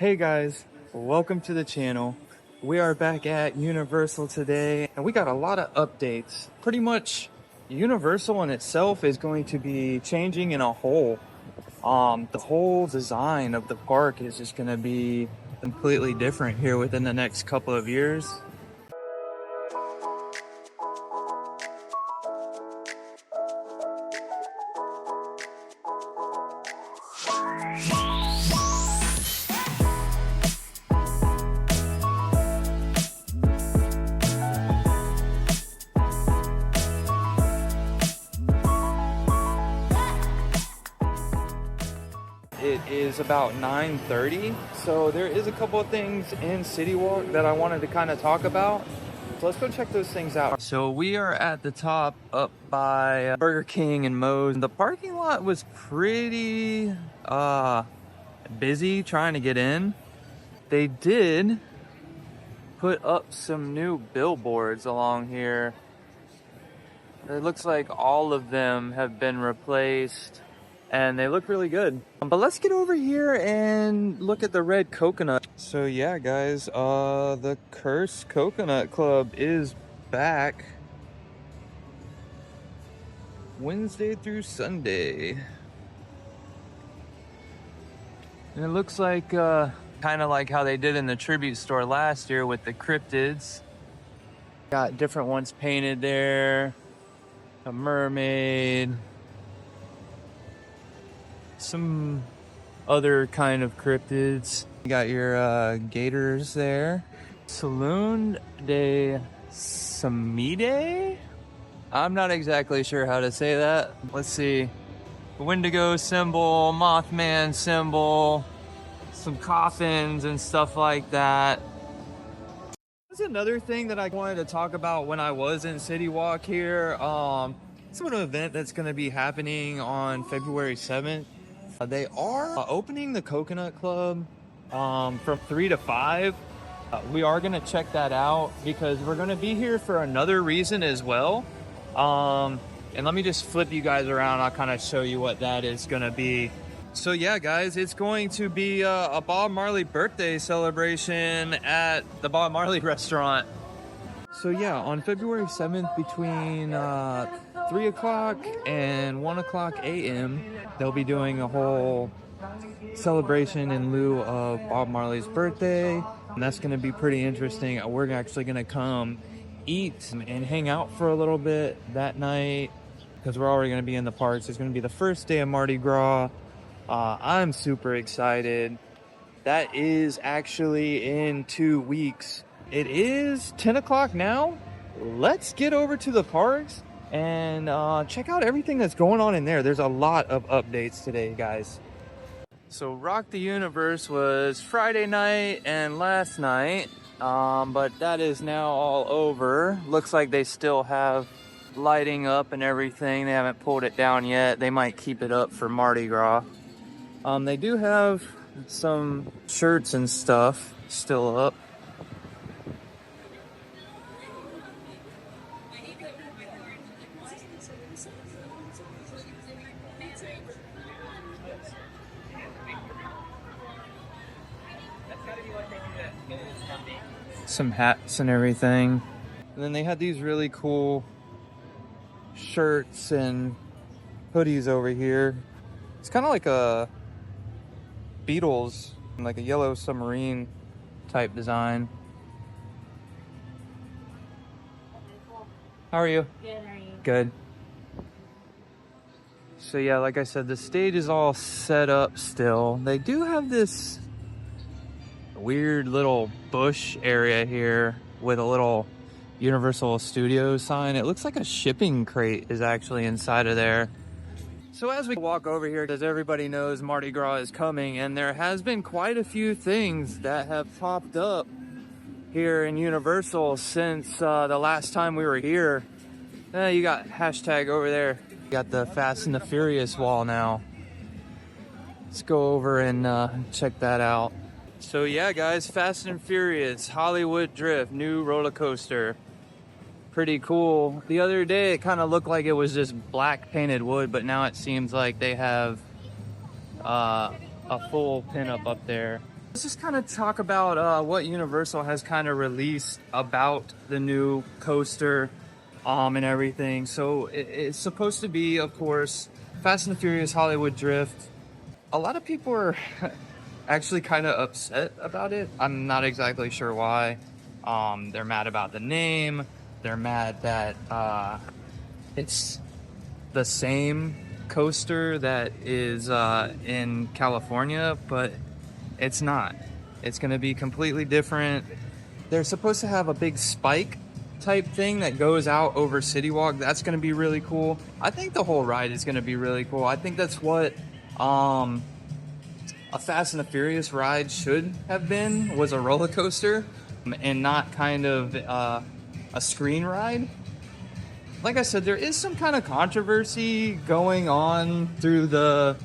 Hey guys, welcome to the channel. We are back at Universal today and we got a lot of updates. Pretty much Universal in itself is going to be changing in a whole. The whole design of the park is just going to be completely different here within the next couple of years. It is about 9:30, so there is a couple of things in City Walk that I wanted to kind of talk about. So let's go check those things out. So we are at the top up by Burger King and Moe's. The parking lot was pretty busy trying to get in. They did put up some new billboards along here. It looks like all of them have been replaced and they look really good. But let's get over here and look at the red coconut. So yeah, guys, the Cursed Coconut Club is back Wednesday through Sunday. And it looks like kind of like how they did in the tribute store last year with the cryptids. Got different ones painted there. A mermaid. Some other kind of cryptids. You got your gators there. Saloon de Samide? I'm not exactly sure how to say that. Let's see. Wendigo symbol, Mothman symbol, some coffins and stuff like that. That's another thing that I wanted to talk about when I was in City Walk here. It's an event that's going to be happening on February 7th. They are opening the Coconut Club from 3 to 5. We are going to check that out because we're going to be here for another reason as well. And let me just flip you guys around. I'll kind of show you what that is going to be. So yeah, guys, it's going to be a Bob Marley birthday celebration at the Bob Marley restaurant. So yeah, on February 7th between 3 o'clock and 1 o'clock a.m., they'll be doing a whole celebration in lieu of Bob Marley's birthday. And that's going to be pretty interesting. We're actually going to come eat and hang out for a little bit that night because we're already going to be in the parks. It's going to be the first day of Mardi Gras. I'm super excited. That is actually in 2 weeks. It is 10 o'clock now. Let's get over to the parks and check out everything that's going on in there. There's a lot of updates today, guys. So Rock the Universe was Friday night and last night, but that is now all over. Looks like they still have lighting up and everything. They haven't pulled it down yet. They might keep it up for Mardi Gras. They do have some shirts and stuff still up. Some hats and everything. And then they had these really cool shirts and hoodies over here. It's kind of like a Beatles, like a yellow submarine type design. How are you? Good, how are you? Good. So yeah, like I said, the stage is all set up still. They do have this weird little bush area here with a little Universal Studios sign. It looks like a shipping crate is actually inside of there. So as we walk over here, as everybody knows, Mardi Gras is coming, and there has been quite a few things that have popped up here in Universal since the last time we were here. You got hashtag over there. You got the Fast and the Furious wall now. Let's go over and check that out. So yeah, guys, Fast and Furious, Hollywood Drift, new roller coaster. Pretty cool. The other day, it kind of looked like it was just black painted wood, but now it seems like they have a full pinup up there. Let's just kind of talk about what Universal has kind of released about the new coaster and everything. So it's supposed to be, of course, Fast and the Furious Hollywood Drift. A lot of people are actually kind of upset about it. I'm not exactly sure why. They're mad about the name. They're mad that it's the same coaster that is in California, but it's not. It's going to be completely different. They're supposed to have a big spike type thing that goes out over City Walk. That's going to be really cool. I think the whole ride is going to be really cool. I think that's what a Fast and the Furious ride should have been, was a roller coaster and not kind of a screen ride. Like I said, there is some kind of controversy going on through the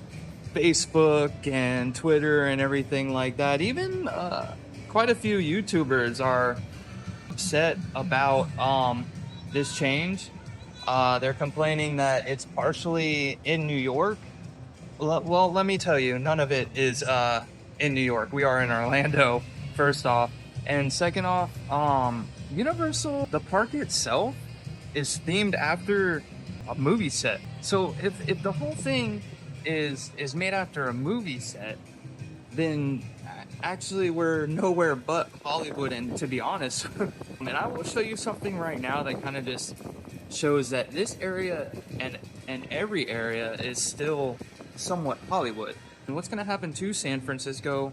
Facebook and Twitter and everything like that. Even quite a few YouTubers are upset about this change. They're complaining that it's partially in New York. Well, let me tell you, none of it is in New York. We are in Orlando, first off. And second off, Universal, the park itself is themed after a movie set. So if the whole thing is made after a movie set, then actually we're nowhere but Hollywood. And to be honest, and I will show you something right now that kind of just shows that this area and every area is still somewhat Hollywood. And what's going to happen to San Francisco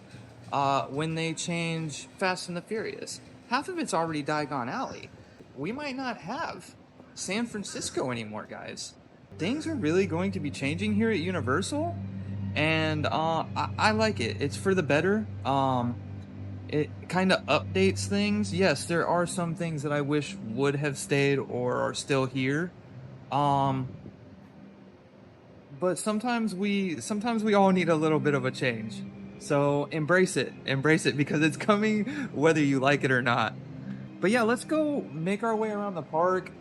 when they change Fast and the Furious? Half of it's already Diagon Alley. We might not have San Francisco anymore, guys. Things are really going to be changing here at Universal, and I like it. It's for the better. It kind of updates things. Yes, there are some things that I wish would have stayed or are still here. But sometimes we all need a little bit of a change. So embrace it because it's coming whether you like it or not. But yeah, let's go make our way around the park.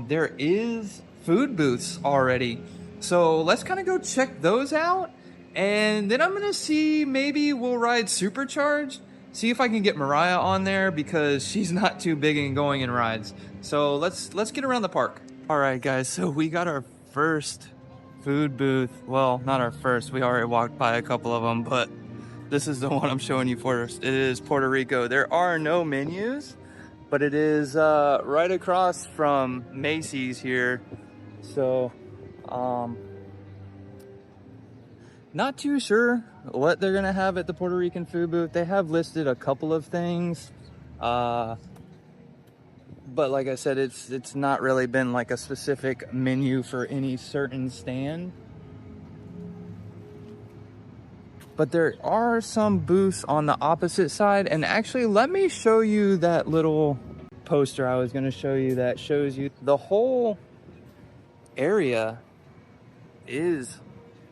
There is food booths already. So let's kind of go check those out. And then I'm going to see, maybe we'll ride Supercharged. See if I can get Mariah on there because she's not too big in going in rides. So let's get around the park. All right, guys. So we got our first food booth. Well, not our first. We already walked by a couple of them, but this is the one I'm showing you first. It is Puerto Rico. There are no menus, but it is right across from Macy's here. So, not too sure what they're gonna have at the Puerto Rican food booth. They have listed a couple of things, but like I said, it's not really been like a specific menu for any certain stand. But there are some booths on the opposite side, and actually let me show you that little poster I was going to show you that shows you the whole area is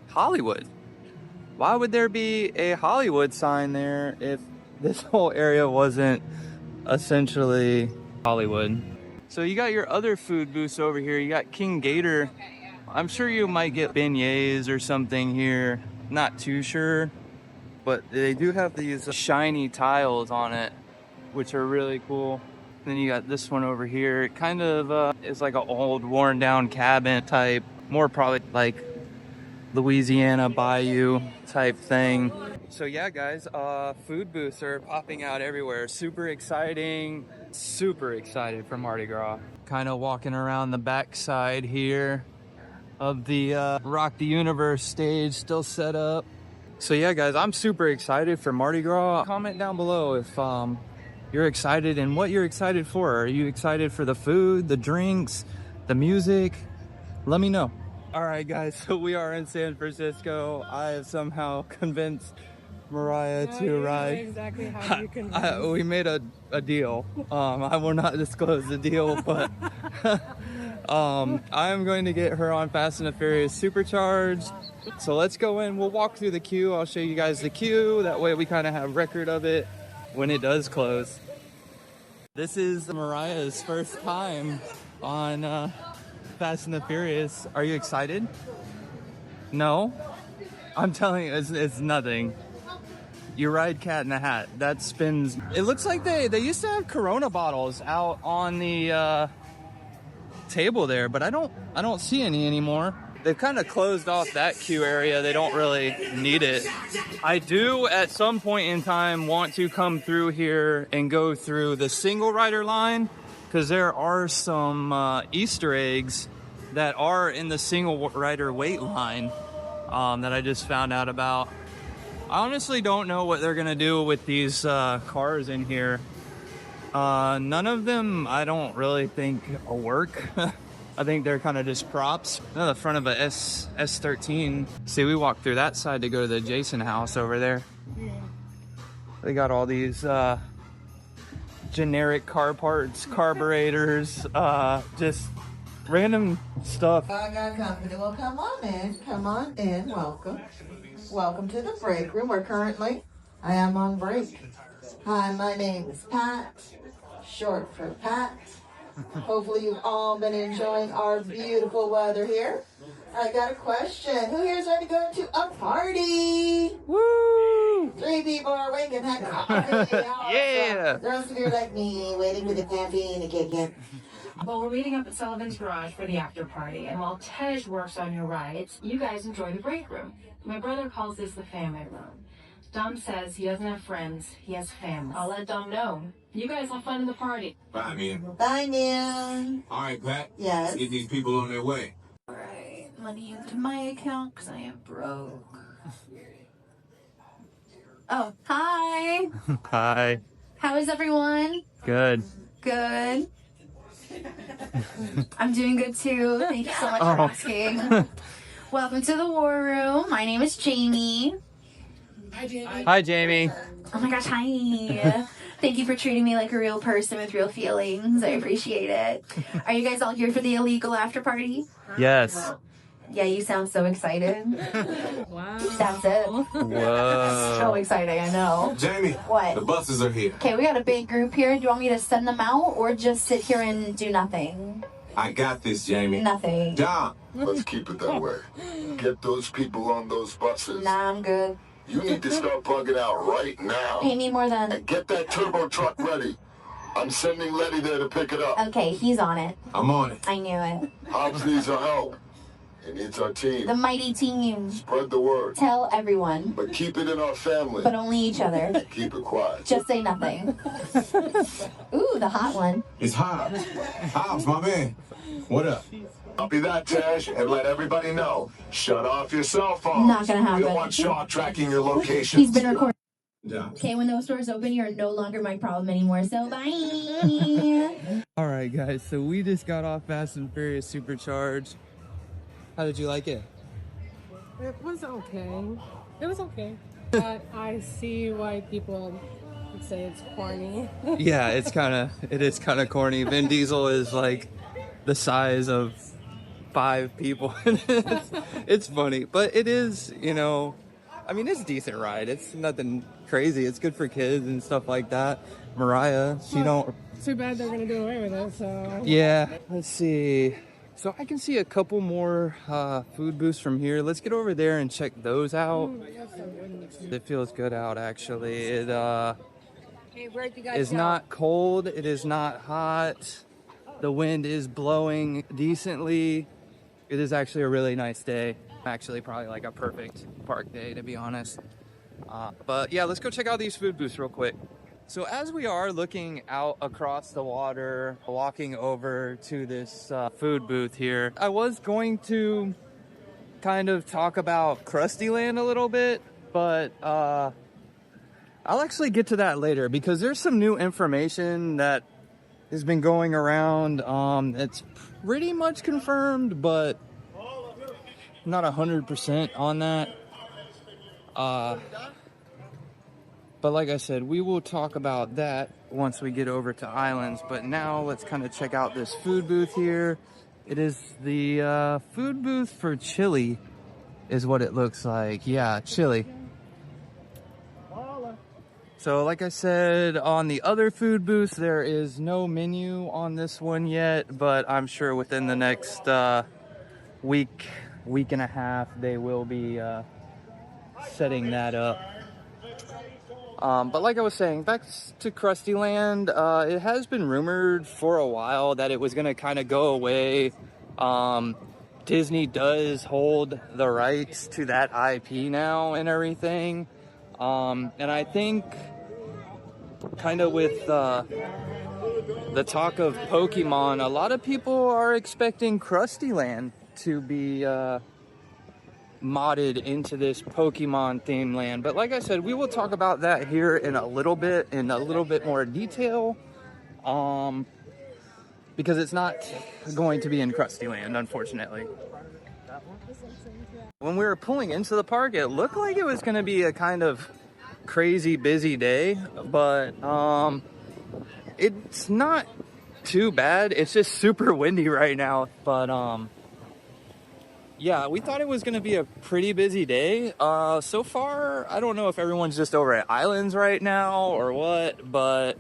Hollywood. Why would there be a Hollywood sign there if this whole area wasn't essentially Hollywood? So you got your other food booths over here. You got King Gator. I'm sure you might get beignets or something here. Not too sure, but they do have these shiny tiles on it, which are really cool. Then you got this one over here. It kind of is like an old worn down cabin type, more probably like Louisiana Bayou type thing. So yeah, guys, food booths are popping out everywhere. Super exciting, super excited for Mardi Gras. Kind of walking around the backside here of the Rock the Universe stage, still set up. So yeah, guys, I'm super excited for Mardi Gras. Comment down below if you're excited and what you're excited for. Are you excited for the food, the drinks, the music? Let me know. All right, guys, so we are in San Francisco. I have somehow convinced Mariah to ride. Exactly how you can. We made a deal. I will not disclose the deal, but I am going to get her on Fast and the Furious Supercharged. So let's go in. We'll walk through the queue. I'll show you guys the queue. That way we kind of have record of it when it does close. This is Mariah's first time on Fast and the Furious. Are you excited? No? I'm telling you, it's nothing. You ride Cat in the Hat. That spins. It looks like they used to have Corona bottles out on the table there, but I don't see any anymore. They've kind of closed off that queue area. They don't really need it. I do at some point in time want to come through here and go through the single rider line, because there are some Easter eggs that are in the single rider wait line that I just found out about. I honestly don't know what they're gonna do with these cars in here. None of them I don't really think will work. I think they're kind of just props. No, the front of a S13. See, we walked through that side to go to the Jason house over there. They got all these generic car parts, carburetors, just random stuff. I got company. Well, come on in. Come on in. Welcome. Welcome to the break room where currently I am on break. Hi, my name is Pat, short for Pat. Hopefully you've all been enjoying our beautiful weather here. I got a question. Who here is ready to go to a party? Woo! 3 people are awake and had coffee. Yeah! The rest of you are like me, waiting for the caffeine to kick in. Well, we're meeting up at Sullivan's Garage for the after party, and while Tej works on your rides, you guys enjoy the break room. My brother calls this the family room. Dom says he doesn't have friends, he has family. I'll let Dom know. You guys have fun in the party. Bye, man. Bye, man. All right, Pat. Yes. Let's get these people on their way. All right, money into my account because I am broke. Oh, hi. Hi. How is everyone? Good. Good. I'm doing good too. Thank you so much for asking. Welcome to the War Room. My name is Jamie. Hi, Jamie. Oh my gosh, hi. Thank you for treating me like a real person with real feelings. I appreciate it. Are you guys all here for the illegal after party? Yes. Yeah, you sound so excited. Wow. That's it. Whoa. So exciting, I know. Jamie, What? the buses are here. Okay, we got a big group here. Do you want me to send them out or just sit here and do nothing? I got this, Jamie. Nothing. Dom. Let's keep it that way. Get those people on those buses. Nah, I'm good. You need to start bugging out right now. Pay me more than... And get that turbo truck ready. I'm sending Letty there to pick it up. Okay, he's on it. I'm on it. I knew it. Hobbs needs our help. He needs our team. The mighty team. Spread the word. Tell everyone, But keep it in our family. but only each other. Keep it quiet. Just say nothing. Ooh, the hot one. It's Hobbs. Hobbs, my man. What up? Copy that, Tash, and let everybody know. Shut off your cell phones. Not gonna happen. We don't want Shaw tracking your location. He's been recording. Dom. Okay, when those stores open, you're no longer my problem anymore, so bye. All right, guys. So we just got off Fast and Furious Supercharged. How did you like it? It was okay. It was okay. But I see why people would say it's corny. Yeah, it is kind of corny. Vin Diesel is like the size of 5 people. It's funny, but it is, you know, I mean, it's a decent ride. It's nothing crazy. It's good for kids and stuff like that. Mariah, she don't... Too bad they're going to do away with it, so... Yeah, let's see. So I can see a couple more food booths from here. Let's get over there and check those out. It feels good out, actually. It is not cold. It is not hot. The wind is blowing decently. It is actually a really nice day. Actually, probably like a perfect park day, to be honest. But yeah, let's go check out these food booths real quick. So as we are looking out across the water, walking over to this food booth here, I was going to kind of talk about Krusty Land a little bit, but I'll actually get to that later because there's some new information that has been going around. It's pretty much confirmed, but not 100% on that. But like I said, we will talk about that once we get over to Islands. But now let's kind of check out this food booth here. It is the food booth for chili is what it looks like. Yeah, chili. So like I said, on the other food booths, there is no menu on this one yet. But I'm sure within the next week and a half, they will be setting that up. But like I was saying, back to Krusty Land, it has been rumored for a while that it was going to kind of go away. Disney does hold the rights to that IP now and everything. And I think kind of with the talk of Pokemon, a lot of people are expecting Krusty Land to be modded into this Pokemon themed land. But like I said, we will talk about that here in a little bit more detail, because it's not going to be in Krusty Land, unfortunately. When we were pulling into the park, it looked like it was going to be a kind of crazy busy day, but it's not too bad. It's just super windy right now, but yeah, we thought it was going to be a pretty busy day. So far, I don't know if everyone's just over at Islands right now or what, but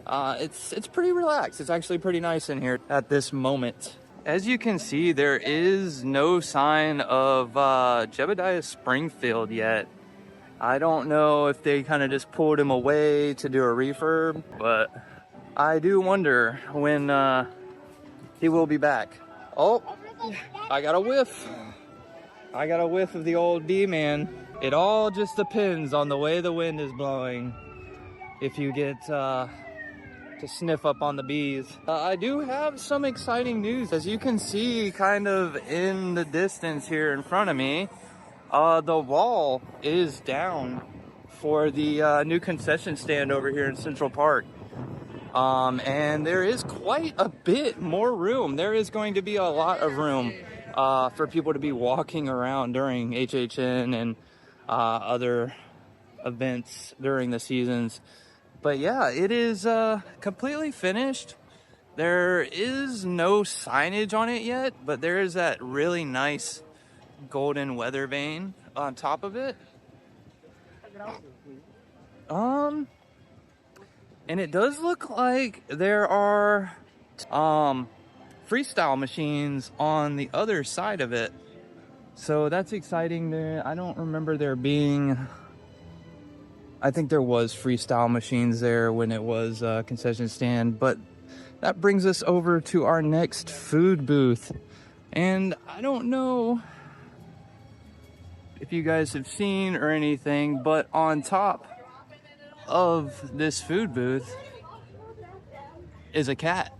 it's pretty relaxed. It's actually pretty nice in here at this moment. As you can see, there is no sign of Jebediah Springfield yet. I don't know if they kind of just pulled him away to do a refurb, but I do wonder when he will be back. Oh, I got a whiff. I got a whiff of the old B-man. It all just depends on the way the wind is blowing. If you get to sniff up on the bees. I do have some exciting news. As you can see kind of in the distance here in front of me, the wall is down for the new concession stand over here in Central Park. And there is quite a bit more room. There is going to be a lot of room for people to be walking around during HHN and other events during the seasons. But yeah, it is completely finished. There is no signage on it yet, but there is that really nice golden weather vane on top of it. And it does look like there are freestyle machines on the other side of it. So that's exciting. I don't remember there being... I think there was freestyle machines there when it was a concession stand. But that brings us over to our next food booth. And I don't know if you guys have seen or anything, but on top of this food booth is a cat.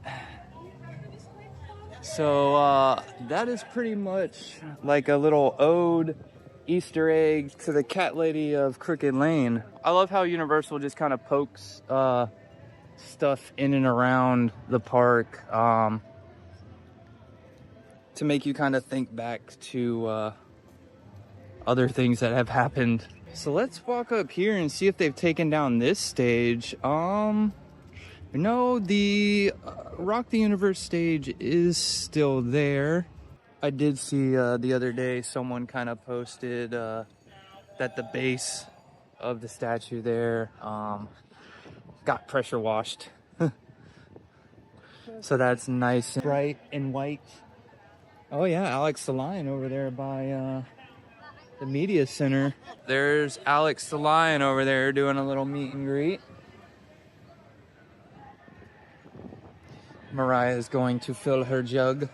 So that is pretty much like a little ode, Easter egg to the cat lady of Crooked Lane. I love how Universal just kind of pokes stuff in and around the park to make you kind of think back to other things that have happened. So let's walk up here and see if they've taken down this stage. No, the Rock the Universe stage is still there. I did see the other day someone kind of posted that the base of the statue there got pressure washed. So that's nice and bright and white. Oh yeah, Alex the Lion over there by the media center. There's Alex the Lion over there doing a little meet and greet. Mariah is going to fill her jug.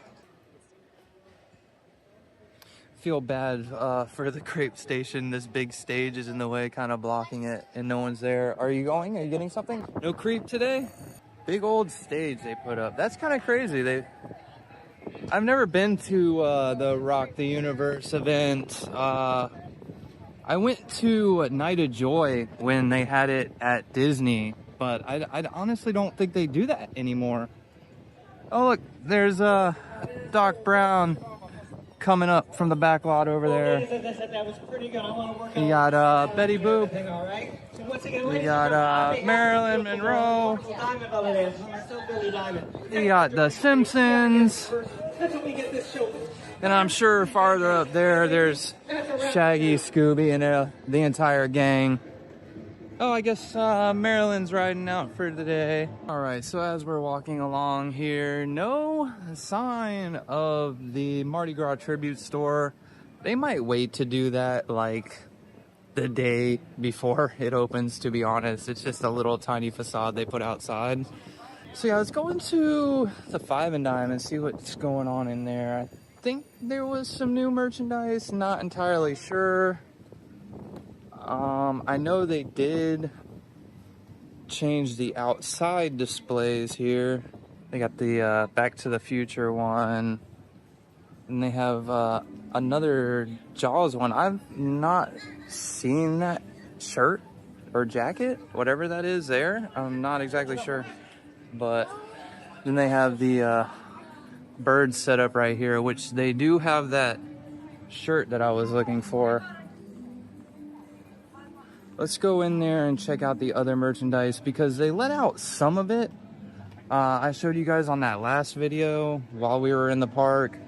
Feel bad for the crepe station. This big stage is in the way, kind of blocking it, and no one's there. Are you going? Are you getting something? No crepe today? Big old stage they put up. That's kind of crazy. I've never been to the Rock the Universe event. I went to Night of Joy when they had it at Disney, but I honestly don't think they do that anymore. Oh look, there's Doc Brown coming up from the back lot over there. That was pretty good. I want to work You got Betty Boop. all right. So once again, We got Marilyn Monroe. Diamond over there. Still Billy Diamond. You got The Simpsons. That's what we get this show. And I'm sure farther up there, there's Shaggy, Scooby, and the entire gang. Oh, I guess Marilyn's riding out for the day. All right, so as we're walking along here, no sign of the Mardi Gras tribute store. They might wait to do that like the day before it opens, to be honest. It's just a little tiny facade they put outside. So yeah, let's go into the 5 and Dime and see what's going on in there. I think there was some new merchandise, not entirely sure. I know they did change the outside displays here. They got the Back to the Future one, and they have another Jaws one. I've not seen that shirt or jacket, whatever that is there. I'm not exactly sure. But then they have the bird set up right here, which they do have that shirt that I was looking for. Let's go in there and check out the other merchandise because they let out some of it. I showed you guys on that last video while we were in the park.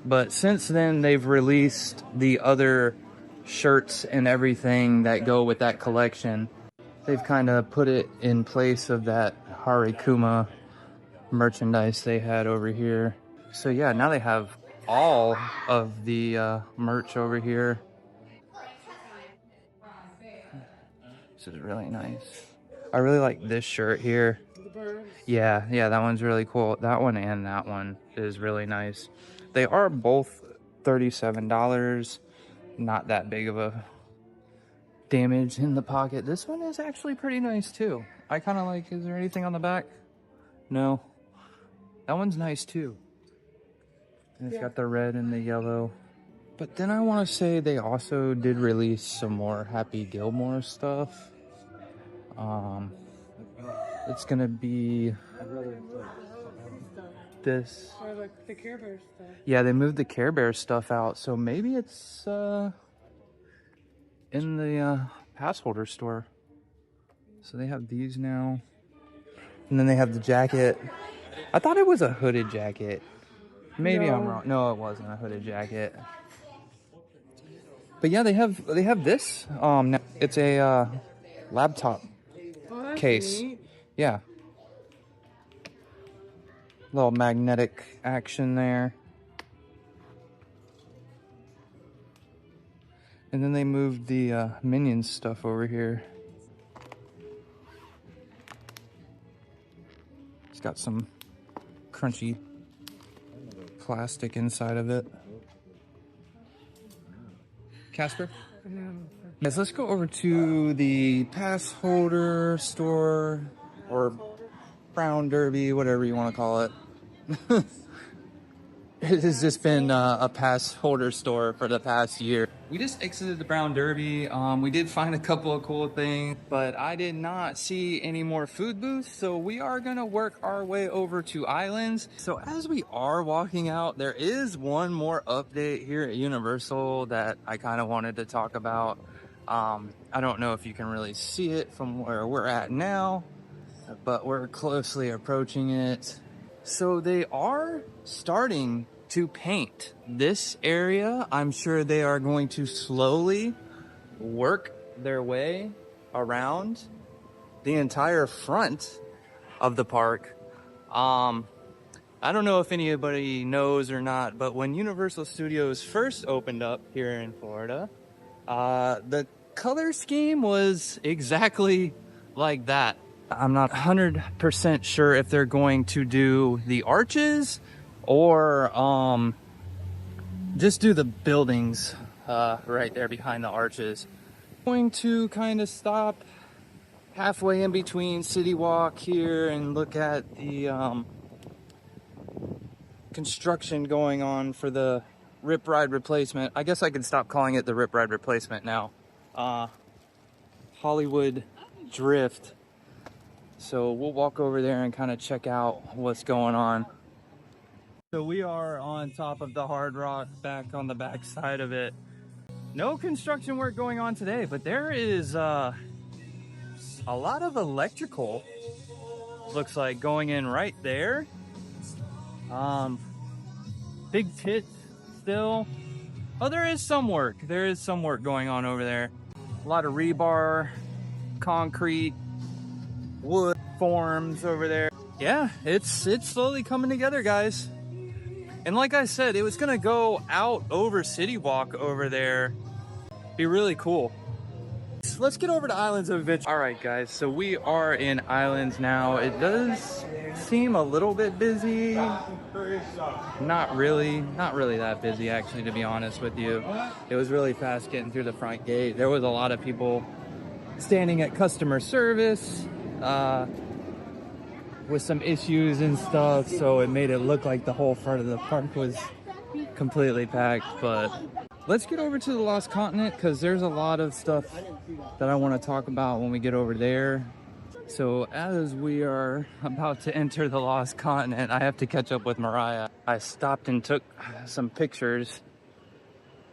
But since then, they've released the other shirts and everything that go with that collection. They've kind of put it in place of that Harikuma merchandise they had over here. So yeah, now they have all of the merch over here. This is really nice. I really like this shirt here. Yeah, that one's really cool. That one and that one is really nice. They are both $37. Not that big of a damage in the pocket. This one is actually pretty nice too. I kind of like, is there anything on the back? No. That one's nice too. And it's got the red and the yellow. But then I want to say they also did release some more Happy Gilmore stuff. It's gonna be this. Or like the Care Bear stuff. Yeah, they moved the Care Bear stuff out, so maybe it's in the pass holder store. So they have these now, and then they have the jacket. I thought it was a hooded jacket. Maybe I'm wrong. No, it wasn't a hooded jacket. But yeah, they have this. Now it's a laptop case. Neat. Yeah. Little magnetic action there. And then they moved the Minions stuff over here. It's got some crunchy plastic inside of it. Casper? Yes, let's go over to the pass holder store, or Brown Derby, whatever you want to call it. It has just been a pass holder store for the past year. We just exited the Brown Derby. We did find a couple of cool things, but I did not see any more food booths, so we are gonna work our way over to Islands. So as we are walking out, there is one more update here at Universal that I kind of wanted to talk about. I don't know if you can really see it from where we're at now, but we're closely approaching it. So they are starting to paint this area. I'm sure they are going to slowly work their way around the entire front of the park. I don't know if anybody knows or not, but when Universal Studios first opened up here in Florida, the color scheme was exactly like that. I'm not 100% sure if they're going to do the arches or just do the buildings right there behind the arches. Going to kind of stop halfway in between City Walk here and look at the construction going on for the Rip Ride replacement. I guess I could stop calling it the Rip Ride replacement now. Hollywood Drift. So we'll walk over there and kind of check out what's going on. So we are on top of the Hard Rock, back on the back side of it. No construction work going on today, but there is a lot of electrical, looks like, going in right there. Big tits still. Oh, there is some work. There is some work going on over there. A lot of rebar, concrete, wood forms over there. Yeah, it's slowly coming together, guys. And like I said, it was gonna go out over City Walk over there. Be really cool. let's get over to Islands of Adventure. All right, guys, so we are in Islands now. It does seem a little bit busy. Not really that busy, actually, to be honest with you. It was really fast getting through the front gate. There was a lot of people standing at customer service with some issues and stuff, so it made it look like the whole front of the park was completely packed. But let's get over to the Lost Continent, because there's a lot of stuff that I want to talk about when we get over there. So as we are about to enter the Lost Continent, I have to catch up with Mariah. I stopped and took some pictures,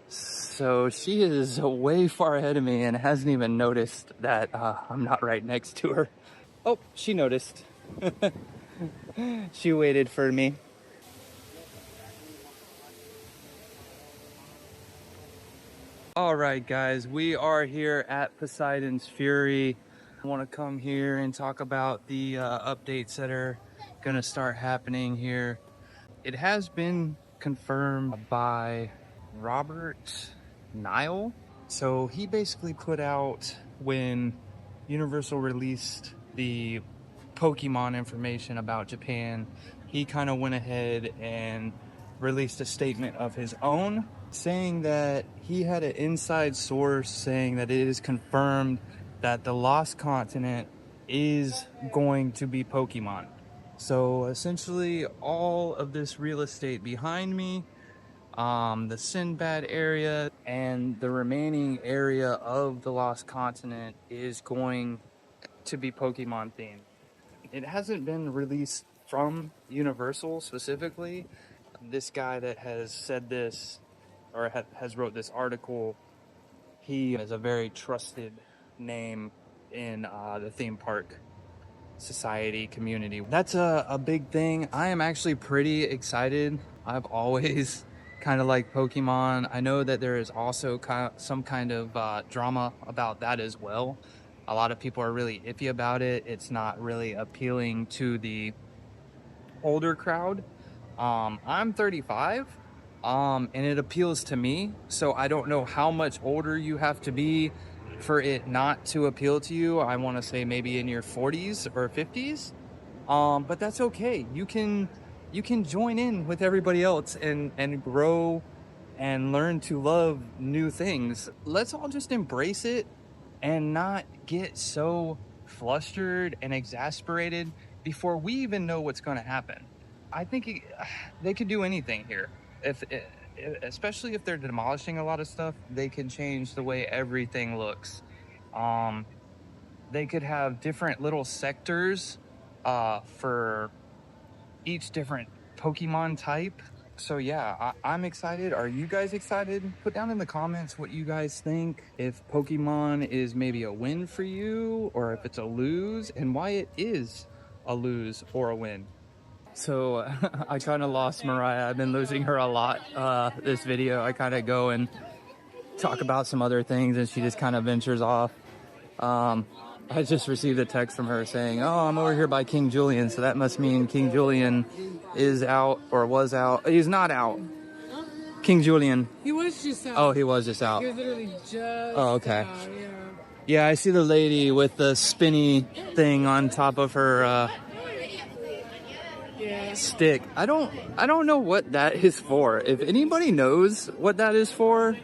so she is way far ahead of me and hasn't even noticed that I'm not right next to her. Oh, she noticed. She waited for me. All right, guys, we are here at Poseidon's Fury. I want to come here and talk about the updates that are going to start happening here. It has been confirmed by Robert Nile. So he basically put out, when Universal released the Pokemon information about Japan, he kind of went ahead and released a statement of his own, saying that he had an inside source saying that it is confirmed that the Lost Continent is going to be Pokemon. So essentially all of this real estate behind me, the Sinbad area and the remaining area of the Lost Continent is going to be Pokemon themed. It hasn't been released from Universal specifically. This guy that has said this, or has wrote this article, he is a very trusted name in the theme park society community. That's a big thing. I am actually pretty excited. I've always kind of liked Pokemon. I know that there is also some kind of drama about that as well. A lot of people are really iffy about it. It's not really appealing to the older crowd. I'm 35, and it appeals to me. So I don't know how much older you have to be for it not to appeal to you. I want to say maybe in your 40s or 50s. But that's okay. You can join in with everybody else and grow and learn to love new things. Let's all just embrace it and not get so flustered and exasperated before we even know what's going to happen. I think they could do anything here. Especially if they're demolishing a lot of stuff, they can change the way everything looks. They could have different little sectors for each different Pokemon type. So yeah, I'm excited. Are you guys excited? Put down in the comments what you guys think. If Pokemon is maybe a win for you, or if it's a lose, and why it is a lose or a win. So I kind of lost Mariah. I've been losing her a lot this video. I kind of go and talk about some other things and she just kind of ventures off. I just received a text from her saying, oh, I'm over here by King Julian. So that must mean King Julian is out, or was out. He's not out. King Julian. He was just out. Oh, he was just out. He was literally just okay. out, yeah. Yeah, I see the lady with the spinny thing on top of her stick. I don't know what that is for. If anybody knows what that is for,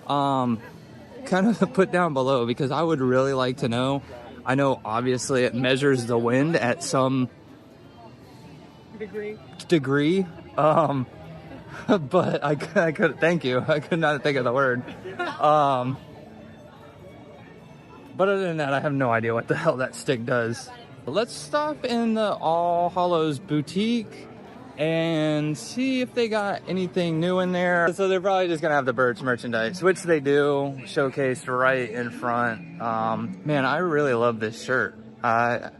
kind of put down below, because I would really like to know. I know obviously it measures the wind at some degree. But I could, thank you. I could not think of the word. But other than that, I have no idea what the hell that stick does. Let's stop in the All Hallows boutique and see if they got anything new in there. So they're probably just gonna have the Birds merchandise, which they do, showcased right in front. Man, I really love this shirt. I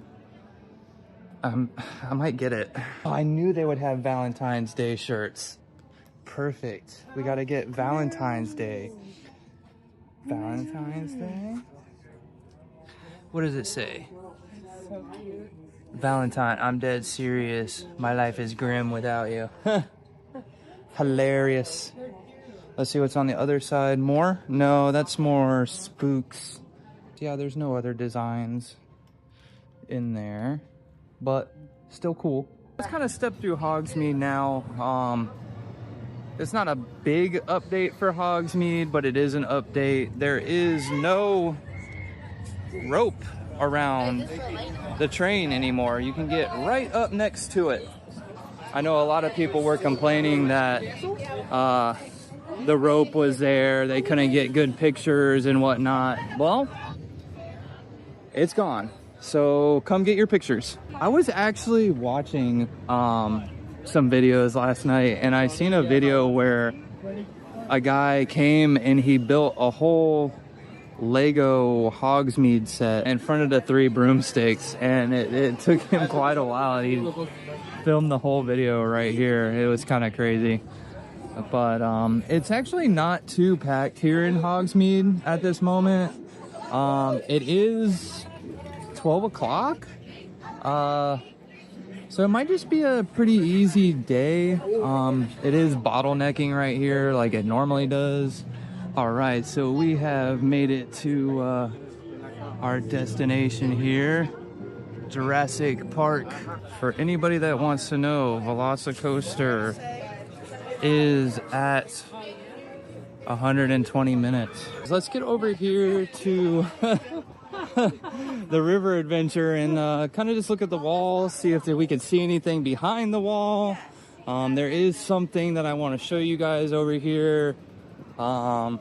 might get it. Oh, I knew they would have Valentine's Day shirts. Perfect. We gotta get Valentine's Day. Valentine's Day? What does it say? So cute. Valentine, I'm dead serious. My life is grim without you. Hilarious. Let's see what's on the other side. More? No, that's more spooks. Yeah, there's no other designs in there, but still cool. Let's kind of step through Hogsmeade now. It's not a big update for Hogsmeade, but it is an update. There is no rope around the train anymore. You can get right up next to it. I know a lot of people were complaining that the rope was there, they couldn't get good pictures and whatnot. Well, it's gone, so come get your pictures. I was actually watching some videos last night, and I seen a video where a guy came and he built a whole Lego Hogsmeade set in front of the 3 broomsticks, and it took him quite a while. He filmed the whole video right here. It was kind of crazy, but it's actually not too packed here in Hogsmeade at this moment. It is 12 o'clock, so it might just be a pretty easy day. It is bottlenecking right here like it normally does. All right, so we have made it to our destination here, Jurassic Park. For anybody that wants to know, Velocicoaster is at 120 minutes. Let's get over here to the river adventure and kind of just look at the wall, see if we can see anything behind the wall. There is something that I want to show you guys over here, but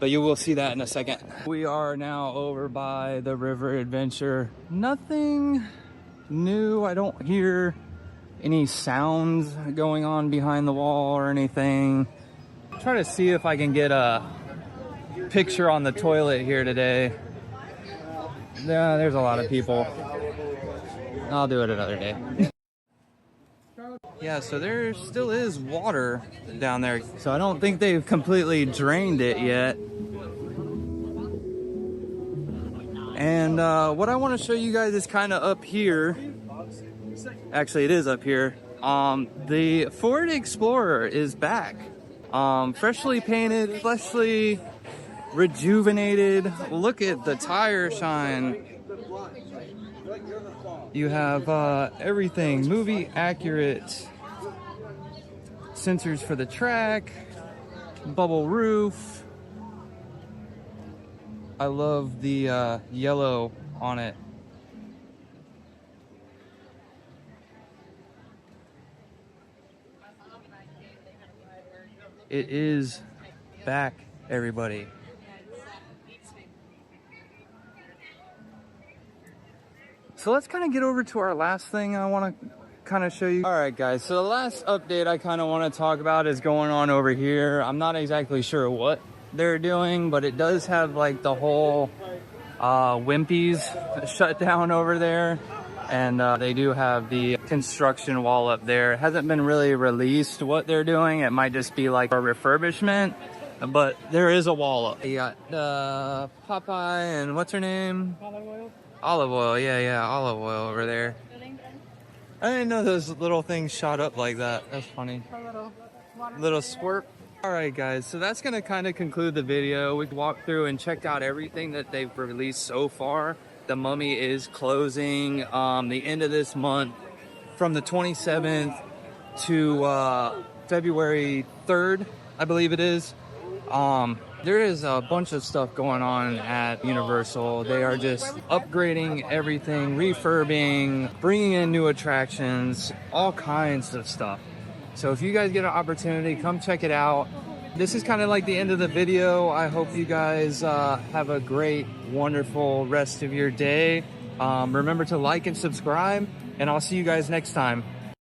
you will see that in a second. We are now over by the river adventure. Nothing new. I don't hear any sounds going on behind the wall or anything. Try to see if I can get a picture on the toilet here today. Yeah, there's a lot of people. I'll do it another day. Yeah, so there still is water down there, so I don't think they've completely drained it yet. And what I want to show you guys is kind of up here. Actually, it is up here. The Ford Explorer is back. Freshly painted, freshly rejuvenated. Look at the tire shine. You have everything movie accurate. Sensors for the track, bubble roof. I love the yellow on it. It is back, everybody. So let's kind of get over to our last thing I want to kind of show you. All right, guys, so the last update I kind of want to talk about is going on over here. I'm not exactly sure what they're doing, but it does have like the whole Wimpy's shut down over there. And they do have the construction wall up there. It hasn't been really released what they're doing. It might just be like a refurbishment, but there is a wall up. You got Popeye and what's her name? Olive oil. Olive oil, yeah, olive oil over there. I didn't know those little things shot up like that. That's funny. A little squirt. All right, guys, so that's gonna kind of conclude the video. We walked through and checked out everything that they've released so far. The Mummy is closing the end of this month from the 27th to February 3rd, I believe it is. There is a bunch of stuff going on at Universal. They are just upgrading everything, refurbing, bringing in new attractions, all kinds of stuff. So if you guys get an opportunity, come check it out. This is kind of like the end of the video. I hope you guys have a great, wonderful rest of your day. Remember to like and subscribe, and I'll see you guys next time.